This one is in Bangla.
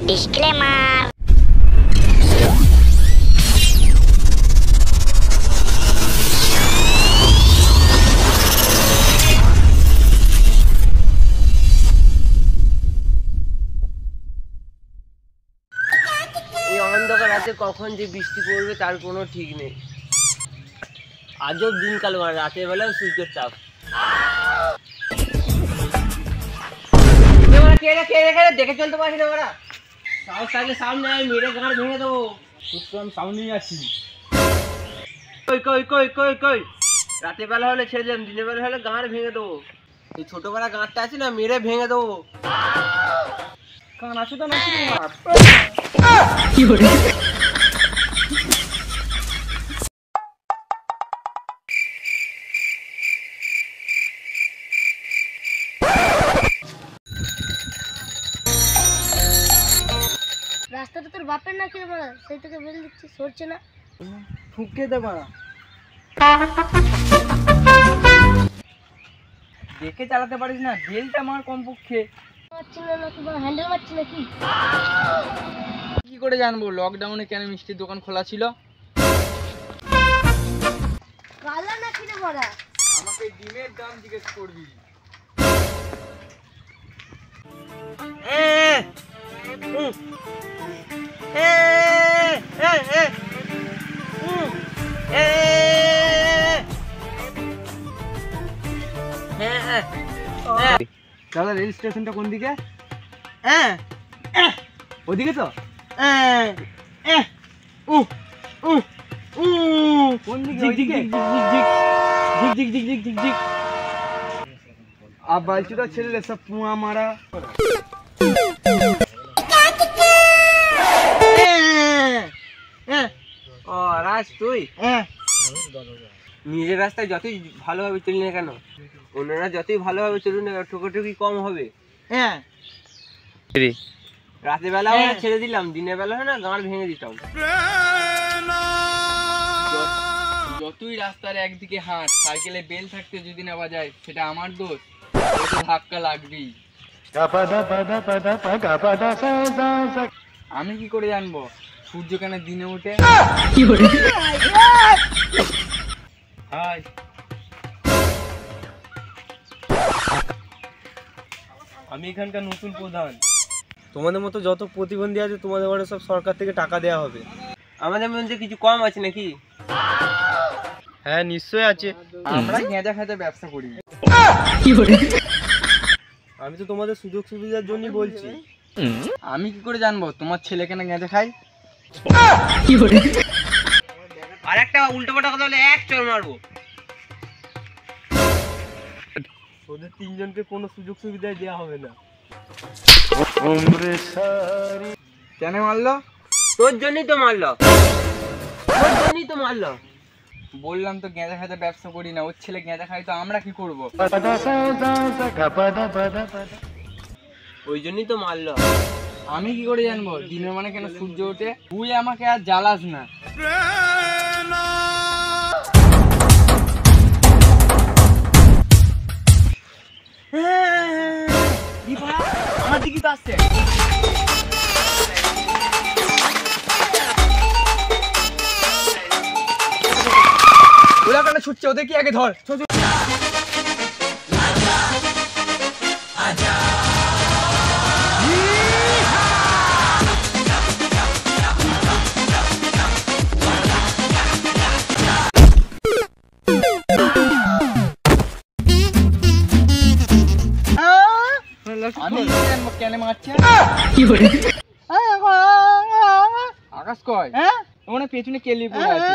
ডিসক্লেমার। এই অন্ধকার রাতে কখন যে বৃষ্টি পড়বে তার কোনো ঠিক নেই। আজব দিনকাল, রাতের বেলাও সূর্যের তাপ। দেখে চলতে পারছি না ওরা, সাহস থাকলে সামনে আমি মেরে গাঁড় ভেঙে দেবো। আমি সামনেই আছি। কই কই কই কই কই রাতের বেলা হলে ছেড়ে দিলাম, দিনের বেলা হলে গাঁড় ভেঙে দেবো। এই ছোটবেলা গাঁটটা আছে না, মেরে ভেঙে দেবো। কান আছে তো নাকি তোমার? কি করে? রাস্তাটা তোর বাপের না কি রে, সেই থেকে বেল দিচ্ছি, সরছে না। ফুঁকে দেবা না, দেখে চালাতে পারিস না? বেলটা আমার কমপক্ষে। মারছি না নাকি বা হ্যান্ডেল মারছি নাকি? কি করে জানবো লকডাউনে কেন মিষ্টির দোকান খোলা ছিল? কালা নাকি রে বড়া? আমাকে ডিমের দাম জিজ্ঞেস করবি। দাদা রেল স্টেশনটা কোন দিকে? ওদিকে তো। কোন দিকে? বালচুটা ছেলে সব পুয়া মারা। ও রাজ, তুই নিজের রাস্তায় যতই ভালোভাবে চলি না কেন, অন্যরা যতই ভালোভাবে চলুন না, ঠোকাঠুকি কম হবে। রাতের বেলা ছেড়ে দিলাম, দিনের বেলা হয় না গাঁড় ভেঙে দিতাম। যতই রাস্তার একদিকে হাঁট, সাইকেলে বেল থাকতে যদি না বাজায় সেটা আমার দোষ? ধাক্কা লাগবেই। আমি কি করে জানবো সূর্য কেন দিনে ওঠে? কি করে? হাই, আমি এখানকার নতুন প্রধান। তোমাদের মতো যত প্রতিবন্ধী আছে তোমাদের ঘরে সব সরকার থেকে টাকা দেওয়া হবে। আমাদের মধ্যে কিছু কম আছে নাকি? হ্যাঁ নিশ্চয়ই আছে। আমরা গেঁজা খাতে ব্যবসা করি। কি করে? আমি তো তোমাদের সুযোগ সুবিধার জন্যই বলছি। আমি কি করে জানবো তোমার ছেলে কেন গেঁজা খায়? কি করে? আর একটা উল্টো পাল্টা কথা বলে এক চড় মারবো। ওদের তিনজনকে কোনো সুযোগ সুবিধা দেওয়া হবে না। কেন মারলো? তোর জন্যই তো মারলো, তোর জন্যই তো মারলো। বললাম তো গেঁজা খাতে ব্যবসা করি না। ওর ছেলে গেঁজা খায় তো আমরা কি করবো? ওই জন্যই তো মারলো। আমি কি করে জানবো দিনের মানে কেন সূর্য ওঠে? তুই আমাকে আর জ্বালাস না। আমার দিকে তো আসছে। ওরা কেন ছুটছে? ওদের কি আগে ধর। আমি জানবো কেন মারছে? কি করে? আকাশ কয় ওখানে পেছনে কেলি পড়ে আছে।